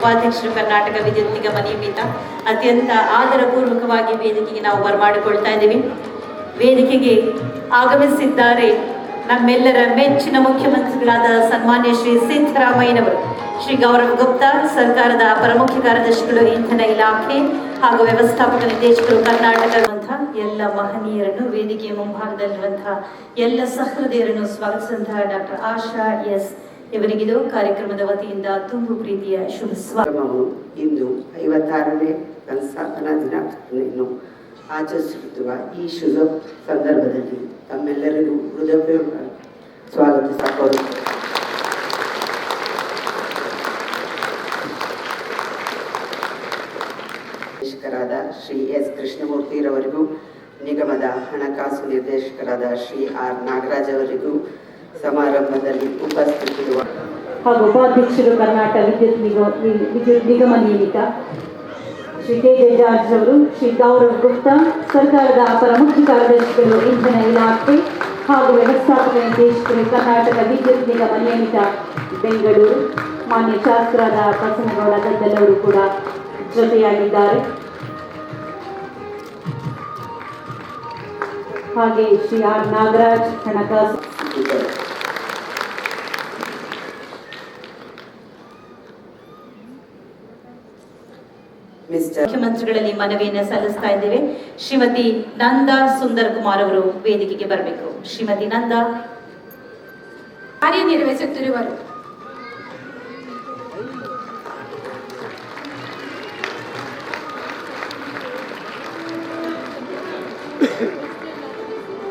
ಉಪಾಧ್ಯಕ್ಷರು ಕರ್ನಾಟಕ ವಿದ್ಯುತ್ ನಿಗಮ ನಿಯಮಿತ ಅತ್ಯಂತ ಆದರಪೂರ್ವಕವಾಗಿ ವೇದಿಕೆಗೆ ನಾವು ಬರಮಾಡಿಕೊಳ್ತಾ ಇದ್ದೀವಿ. ವೇದಿಕೆಗೆ ಆಗಮಿಸಿದ್ದಾರೆ ನಮ್ಮೆಲ್ಲರ ಮೆಚ್ಚಿನ ಮುಖ್ಯಮಂತ್ರಿಗಳಾದ ಸನ್ಮಾನ್ಯ ಶ್ರೀ ಸಿದ್ದರಾಮಯ್ಯನವರು, ಶ್ರೀ ಗೌರವ್ ಗುಪ್ತಾ, ಸರ್ಕಾರದ ಅಪರ ಮುಖ್ಯ ಕಾರ್ಯದರ್ಶಿಗಳು, ಇಂಧನ ಇಲಾಖೆ ಹಾಗೂ ವ್ಯವಸ್ಥಾಪಕ ನಿರ್ದೇಶಕರು ಕರ್ನಾಟಕದಂತಹ ಎಲ್ಲ ಮಹನೀಯರನ್ನು, ವೇದಿಕೆಯ ಮುಂಭಾಗದಲ್ಲಿರುವಂತಹ ಎಲ್ಲ ಸಹೃದಯರನ್ನು ಸ್ವಾಗತಿಸಿದಂತಹ ಡಾಕ್ಟರ್ ಆಶಾ ಎಸ್ ಇವರಿಗಿದು ಕಾರ್ಯಕ್ರಮದ ವತಿಯಿಂದ ತುಂಬು ಪ್ರೀತಿಯ ಶುಭ ಸ್ವಾಗತ. ಇಂದು 56ನೇ ಸಂಸ್ಥಾಪನಾ ದಿನಾಚರಣೆಯನ್ನು ಆಚರಿಸುತ್ತಿರುವ ಈ ಶುಭ ಸಂದರ್ಭದಲ್ಲಿ ತಮ್ಮೆಲ್ಲರಿಗೂ ಹೃದಯಪೂರ್ವಕ ಸ್ವಾಗತಿಸಿಕೊಳ್ಳುತ್ತೇವೆ. ನಿರ್ದೇಶಕರಾದ ಶ್ರೀ ಎಸ್ ಕೃಷ್ಣಮೂರ್ತಿರವರಿಗೂ, ನಿಗಮದ ಹಣಕಾಸು ನಿರ್ದೇಶಕರಾದ ಶ್ರೀ ಆರ್ ನಾಗರಾಜ್ ಅವರಿಗೂ, ಸಮಾರಂಭದಲ್ಲಿ ಉಪಸ್ಥಿತರಿರುವ ಹಾಗೂ ಉಪಾಧ್ಯಕ್ಷರು ಕರ್ನಾಟಕ ವಿದ್ಯುತ್ ನಿಗಮ ನಿಯಮಿತ ಶ್ರೀ ಕೆ ಜಾರ್ಜ್ ಅವರು, ಶ್ರೀ ಗೌರವ್ ಗುಪ್ತಾ, ಸರ್ಕಾರದ ಅಪರ ಮುಖ್ಯ ಕಾರ್ಯದರ್ಶಿಗಳು, ಇಂಧನ ಇಲಾಖೆ ಹಾಗೂ ವ್ಯವಸ್ಥಾಪಕ ನಿರ್ದೇಶಕರು ಕರ್ನಾಟಕ ವಿದ್ಯುತ್ ನಿಗಮ ನಿಯಮಿತ ಬೆಂಗಳೂರು, ಮಾನ್ಯ ಶಾಸಕರಾದ ಬಸನಗೌಡ ಗದ್ದಲವರು ಕೂಡ ಜೊತೆಯಾಗಿದ್ದಾರೆ. ಹಾಗೆ ಶ್ರೀ ಆರ್ ನಾಗರಾಜ್ ಹಣಕಾಸು ಮುಖ್ಯಮಂತ್ರಿಗಳಲ್ಲಿ ಮನವಿಯನ್ನು ಸಲ್ಲಿಸ್ತಾ ಇದ್ದೇವೆ. ಶ್ರೀಮತಿ ನಂದಾ ಸುಂದರ್ ಕುಮಾರ್ ಅವರು ವೇದಿಕೆಗೆ ಬರಬೇಕು. ಶ್ರೀಮತಿ ನಂದಾ ಕಾರ್ಯನಿರ್ವಹಿಸುತ್ತಿರುವರು.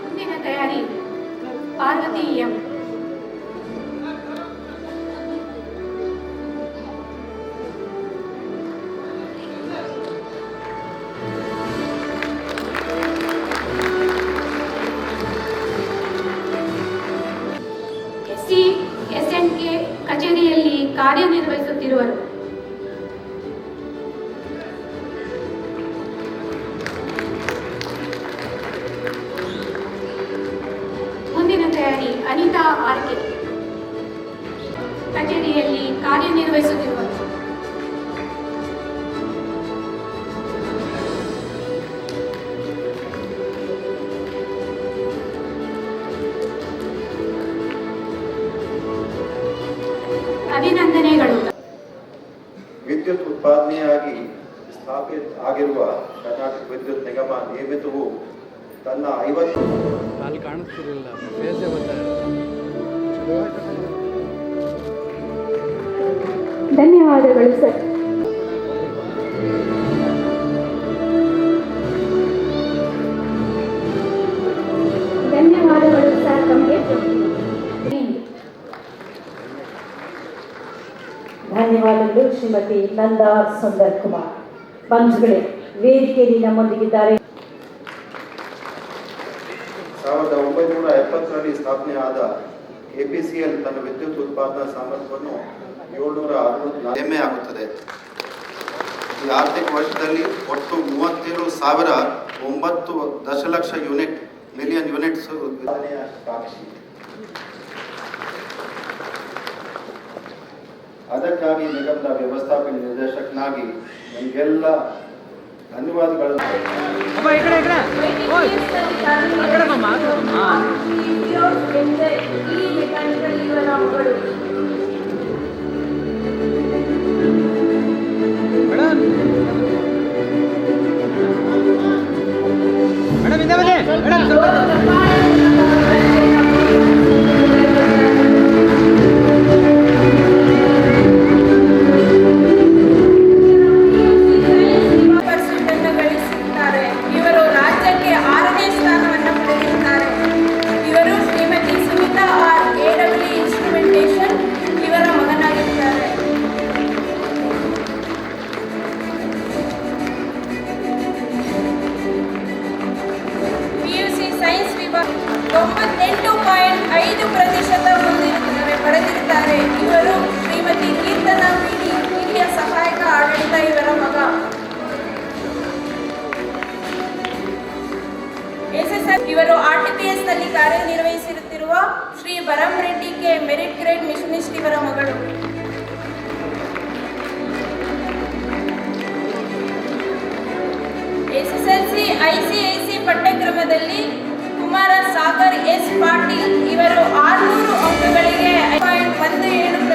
ಮುಂದಿನ ತಯಾರಿ ಪಾರ್ವತಿ ಎಂ. SNK ಕಚೇರಿಯಲ್ಲಿ ಕಾರ್ಯನಿರ್ವಹಿಸುತ್ತಿರುವರು. ಮುಂದಿನ ತಯಾರಿ ಅನಿತಾ ಆರ್ಕೆ ಕಚೇರಿಯಲ್ಲಿ ಕಾರ್ಯನಿರ್ವಹಿಸುತ್ತಿರುವರು. ಅಭಿನಂದನೆಗಳು. ವಿದ್ಯುತ್ ಉತ್ಪಾದನೆಯಾಗಿ ಸ್ಥಾಪಿತ ಆಗಿರುವ ಕರ್ನಾಟಕ ವಿದ್ಯುತ್ ನಿಗಮ ನಿಯಮಿತವು ತನ್ನ 50 ಧನ್ಯವಾದಗಳು ಸರ್. ಧನ್ಯವಾದಗಳು ಸರ್ ತಮಗೆ. ಧನ್ಯವಾದಗಳು ಶ್ರೀಮತಿ ನಂದಾ ಸುಂದರ್ ಕುಮಾರ್. ಬಂಧುಗಳೇ, ವೇದಿಕೆಯಲ್ಲಿ ನಮ್ಮೊಂದಿಗಿದ್ದಾರೆ. 1970ರಲ್ಲಿ ಸ್ಥಾಪನೆಯಾದ KPCL ತನ್ನ ವಿದ್ಯುತ್ ಉತ್ಪಾದನಾ ಸಾಮರ್ಥ್ಯವನ್ನು 760 ಹೆಮ್ಮೆ ಆಗುತ್ತದೆ. ಈ ಆರ್ಥಿಕ ವರ್ಷದಲ್ಲಿ ಒಟ್ಟು 37,9 ದಶಲಕ್ಷ ಮಿಲಿಯನ್ ಯೂನಿಟ್ಸ್ ಉತ್ಪಾದನೆಯ ಸಾಕ್ಷಿ. ಅದಕ್ಕಾಗಿ ನಿಗಮದ ವ್ಯವಸ್ಥಾಪಕ ನಿರ್ದೇಶಕನಾಗಿ ನನಗೆಲ್ಲ ಧನ್ಯವಾದಗಳು. ಪಾಟೀಲ್ ಇವರು 600 ಅಂಕಗಳಿಗೆ 5.17